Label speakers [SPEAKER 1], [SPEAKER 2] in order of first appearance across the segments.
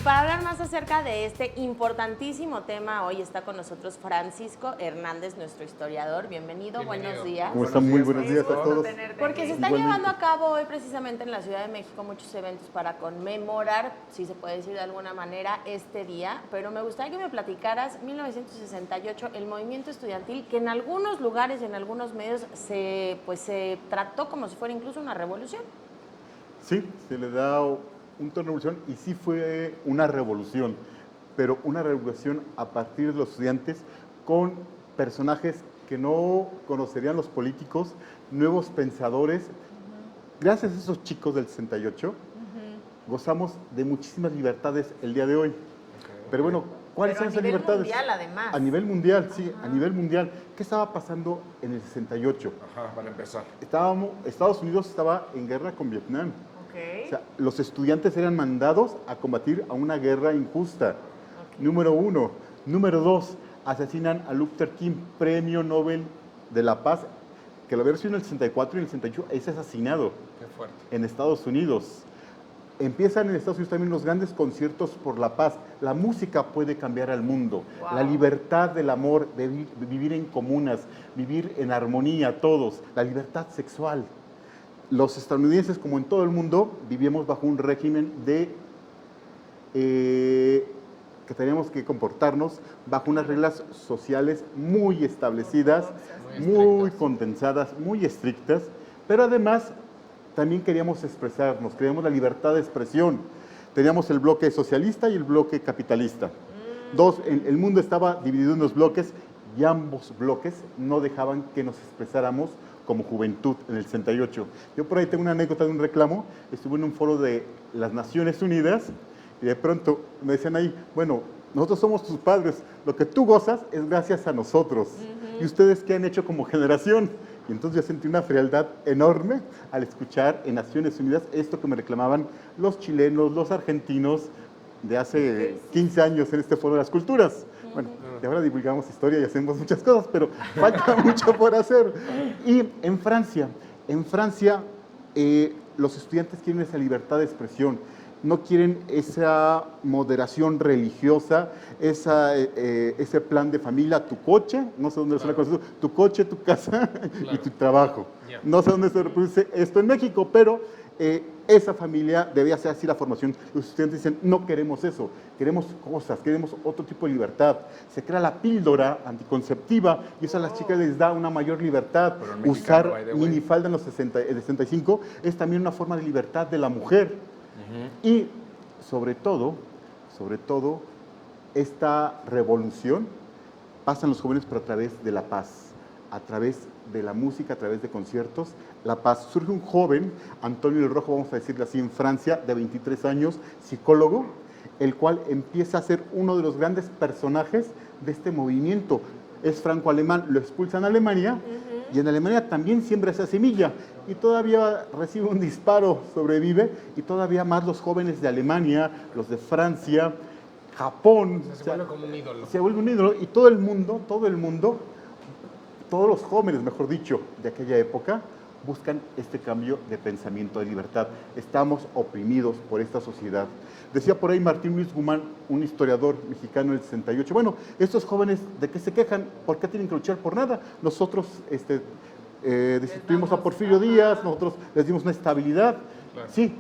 [SPEAKER 1] para hablar más acerca de este importantísimo tema, hoy está con nosotros Francisco Hernández, nuestro historiador. Bienvenido. Buenos días.
[SPEAKER 2] ¿Cómo están? Muy buenos días a todos.
[SPEAKER 1] Porque se están llevando a cabo hoy precisamente en la Ciudad de México muchos eventos para conmemorar, si se puede decir de alguna manera, este día. Pero me gustaría que me platicaras 1968, el movimiento estudiantil, que en algunos lugares y en algunos medios se trató como si fuera incluso una revolución.
[SPEAKER 2] Sí, se le da un tono de revolución y sí fue una revolución, pero una revolución a partir de los estudiantes con personajes que no conocerían los políticos, nuevos pensadores. Gracias a esos chicos del 68, gozamos de muchísimas libertades el día de hoy. Pero bueno, ¿cuáles son esas libertades?
[SPEAKER 1] A nivel mundial, además.
[SPEAKER 2] A nivel mundial, sí, a nivel mundial. ¿Qué estaba pasando en el 68?
[SPEAKER 3] Para empezar.
[SPEAKER 2] Estados Unidos estaba en guerra con Vietnam.
[SPEAKER 1] Okay.
[SPEAKER 2] O sea, los estudiantes eran mandados a combatir a una guerra injusta. Okay. Número 1. Número 2, asesinan a Luther King, Premio Nobel de la Paz, que lo había recibido en el 64 y en el 68 es asesinado.
[SPEAKER 3] Qué fuerte.
[SPEAKER 2] En Estados Unidos. Empiezan en Estados Unidos también los grandes conciertos por la paz. La música puede cambiar al mundo. Wow. La libertad del amor, de vivir en comunas, vivir en armonía todos. La libertad sexual. Los estadounidenses, como en todo el mundo, vivíamos bajo un régimen de que teníamos que comportarnos bajo unas reglas sociales muy establecidas, muy condensadas, muy estrictas, pero además también queríamos expresarnos, queríamos la libertad de expresión. Teníamos el bloque socialista y el bloque capitalista. El mundo estaba dividido en dos bloques y ambos bloques no dejaban que nos expresáramos como juventud en el 68. Yo por ahí tengo una anécdota de un reclamo. Estuve en un foro de las Naciones Unidas y de pronto me decían ahí, bueno, nosotros somos tus padres, lo que tú gozas es gracias a nosotros. ¿Y ustedes qué han hecho como generación? Y entonces yo sentí una frialdad enorme al escuchar en Naciones Unidas esto que me reclamaban los chilenos, los argentinos de hace 15 años en este foro de las culturas. Bueno, de ahora divulgamos historia y hacemos muchas cosas, pero falta mucho por hacer. Y en Francia, los estudiantes quieren esa libertad de expresión, no quieren esa moderación religiosa, ese plan de familia, tu coche, no sé dónde suena con tu coche, tu casa y tu trabajo. No sé dónde se reproduce esto en México, pero esa familia debía ser así la formación. Los estudiantes dicen, no queremos eso, queremos cosas, queremos otro tipo de libertad. Se crea la píldora anticonceptiva y eso a las chicas les da una mayor libertad. Usar minifalda en los 65 es también una forma de libertad de la mujer. Y sobre todo, esta revolución pasan los jóvenes por a través de la paz, a través de la música, a través de conciertos, la paz. Surge un joven, Antonio el Rojo, vamos a decirle así, en Francia, de 23 años, psicólogo, el cual empieza a ser uno de los grandes personajes de este movimiento. Es franco-alemán, lo expulsan a Alemania, y en Alemania también siembra esa semilla, y todavía recibe un disparo, sobrevive, y todavía más los jóvenes de Alemania, los de Francia, Japón.
[SPEAKER 3] Se vuelve como un ídolo.
[SPEAKER 2] Se vuelve un ídolo, y todo el mundo, todos los jóvenes, mejor dicho, de aquella época, buscan este cambio de pensamiento de libertad. Estamos oprimidos por esta sociedad. Decía por ahí Martín Luis Guzmán, un historiador mexicano del 68, bueno, estos jóvenes, ¿de qué se quejan? ¿Por qué tienen que luchar por nada? Nosotros destituimos a Porfirio Díaz, nosotros les dimos una estabilidad. Claro. Sí,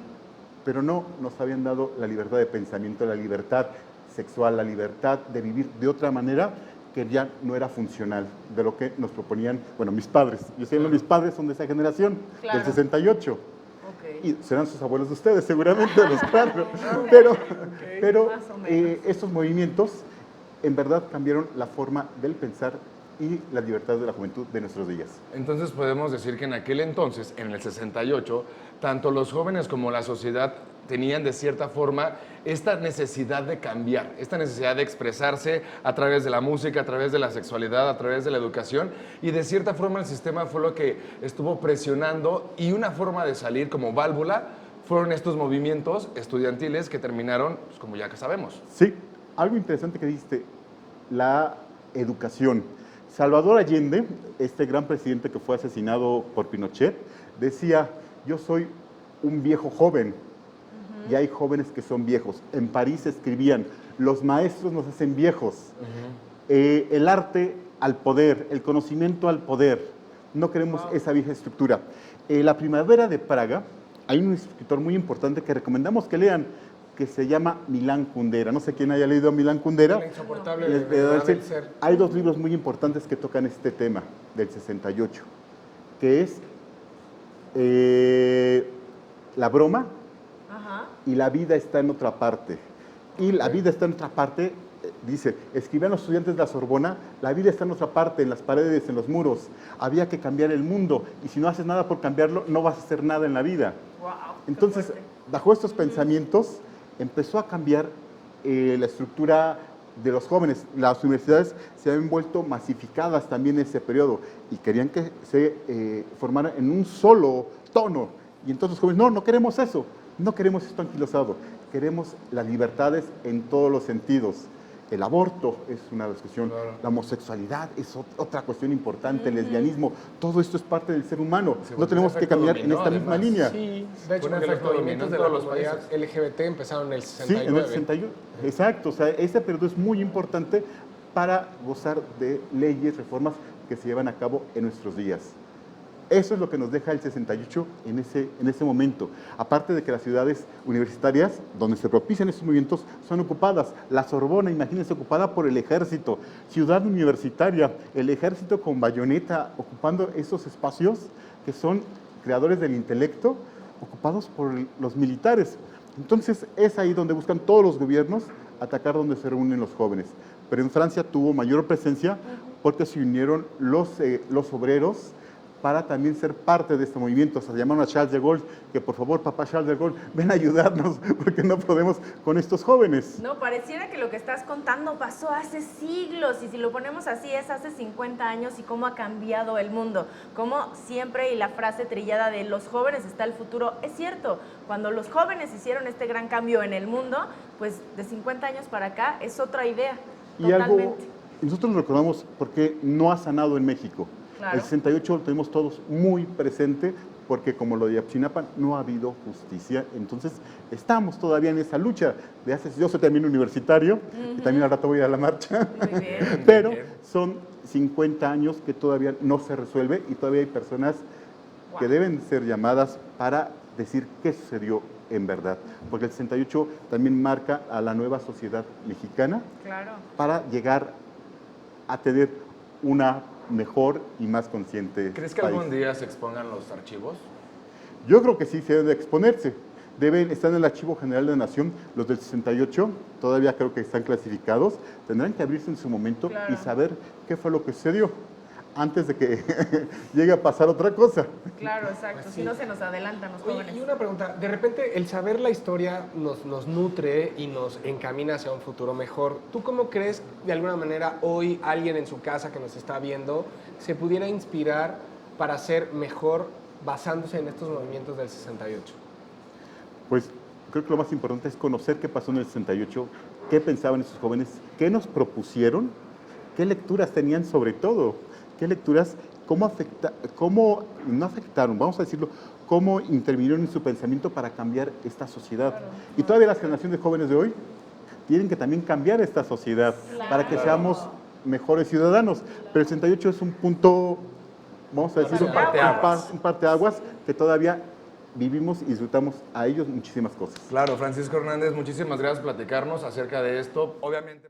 [SPEAKER 2] pero no nos habían dado la libertad de pensamiento, la libertad sexual, la libertad de vivir de otra manera que ya no era funcional de lo que nos proponían, bueno, mis padres. Yo sé que mis padres son de esa generación, del 68. Okay. Y serán sus abuelos de ustedes, seguramente, los cuatro. Pero estos movimientos, en verdad, cambiaron la forma del pensar y la libertad de la juventud de nuestros días.
[SPEAKER 3] Entonces podemos decir que en aquel entonces, en el 68, tanto los jóvenes como la sociedad tenían de cierta forma esta necesidad de cambiar, esta necesidad de expresarse a través de la música, a través de la sexualidad, a través de la educación, y de cierta forma el sistema fue lo que estuvo presionando, y una forma de salir como válvula fueron estos movimientos estudiantiles que terminaron, pues, como ya que sabemos.
[SPEAKER 2] Sí, algo interesante que dijiste, la educación. Salvador Allende, este gran presidente que fue asesinado por Pinochet, decía, yo soy un viejo joven, ya hay jóvenes que son viejos. En París escribían, los maestros nos hacen viejos. El arte al poder, el conocimiento al poder. No queremos esa vieja estructura. La Primavera de Praga, hay un escritor muy importante que recomendamos que lean, que se llama Milán Kundera. No sé quién haya leído a Milán Kundera.
[SPEAKER 4] La insoportable verdad del ser.
[SPEAKER 2] Hay dos libros muy importantes que tocan este tema del 68, que es La broma y La vida está en otra parte. Y La vida está en otra parte, dice, escribían los estudiantes de la Sorbona, la vida está en otra parte, en las paredes, en los muros. Había que cambiar el mundo y si no haces nada por cambiarlo, no vas a hacer nada en la vida.
[SPEAKER 1] Wow,
[SPEAKER 2] entonces, bajo estos pensamientos, empezó a cambiar la estructura de los jóvenes. Las universidades se habían vuelto masificadas también en ese periodo y querían que se formara en un solo tono. Y entonces los jóvenes, no queremos eso, no queremos esto anquilosado, queremos las libertades en todos los sentidos. El aborto es una discusión, la homosexualidad es otra cuestión importante, el lesbianismo, todo esto es parte del ser humano. No tenemos que caminar en esta misma línea.
[SPEAKER 4] Sí, de hecho, porque los movimientos de la comunidad LGBT empezaron en el 69.
[SPEAKER 2] Sí, en el 61. Exacto, o sea, ese periodo es muy importante para gozar de leyes, reformas que se llevan a cabo en nuestros días. Eso es lo que nos deja el 68 en ese momento. Aparte de que las ciudades universitarias, donde se propician estos movimientos, son ocupadas. La Sorbona, imagínense, ocupada por el ejército. Ciudad universitaria, el ejército con bayoneta, ocupando esos espacios que son creadores del intelecto, ocupados por los militares. Entonces, es ahí donde buscan todos los gobiernos atacar donde se reúnen los jóvenes. Pero en Francia tuvo mayor presencia porque se unieron los obreros para también ser parte de este movimiento. Se llamaron a Charles de Gaulle, que por favor, papá Charles de Gaulle, ven a ayudarnos, porque no podemos con estos jóvenes.
[SPEAKER 5] No, pareciera que lo que estás contando pasó hace siglos, y si lo ponemos así, es hace 50 años, y cómo ha cambiado el mundo. Como siempre, y la frase trillada de los jóvenes está el futuro, es cierto. Cuando los jóvenes hicieron este gran cambio en el mundo, pues de 50 años para acá es otra idea,
[SPEAKER 2] y
[SPEAKER 5] totalmente.
[SPEAKER 2] Algo, nosotros lo recordamos porque no ha sanado en México.
[SPEAKER 5] Claro.
[SPEAKER 2] El 68 lo tenemos todos muy presente porque como lo de Ayotzinapa no ha habido justicia, entonces estamos todavía en esa lucha. Yo soy también universitario, y también al rato voy a ir a la marcha,
[SPEAKER 5] Muy bien.
[SPEAKER 2] pero son 50 años que todavía no se resuelve y todavía hay personas que deben ser llamadas para decir qué sucedió en verdad, porque el 68 también marca a la nueva sociedad mexicana para llegar a tener una mejor y más consciente
[SPEAKER 3] ¿Crees que
[SPEAKER 2] país.
[SPEAKER 3] algún día se expongan los archivos?
[SPEAKER 2] Yo creo que sí, se deben de exponerse. Están en el Archivo General de la Nación, los del 68, todavía creo que están clasificados. Tendrán que abrirse en su momento y saber qué fue lo que sucedió antes de que llegue a pasar otra cosa.
[SPEAKER 5] Claro, exacto.
[SPEAKER 4] Pues
[SPEAKER 5] si
[SPEAKER 4] sí.
[SPEAKER 5] no se nos adelantan los
[SPEAKER 4] Oye,
[SPEAKER 5] jóvenes.
[SPEAKER 4] y una pregunta, de repente el saber la historia nos nutre y nos encamina hacia un futuro mejor. ¿Tú cómo crees, de alguna manera, hoy alguien en su casa que nos está viendo se pudiera inspirar para ser mejor basándose en estos movimientos del 68?
[SPEAKER 2] Pues creo que lo más importante es conocer qué pasó en el 68, qué pensaban esos jóvenes, qué nos propusieron, qué lecturas tenían sobre todo, qué lecturas, cómo no afectaron, vamos a decirlo, cómo intervinieron en su pensamiento para cambiar esta sociedad. Claro. Y todavía las generaciones de jóvenes de hoy tienen que también cambiar esta sociedad para que seamos mejores ciudadanos. Pero el 68 es un punto, vamos a decirlo, un parteaguas que todavía vivimos y disfrutamos a ellos muchísimas cosas.
[SPEAKER 3] Claro, Francisco Hernández, muchísimas gracias por platicarnos acerca de esto. Obviamente.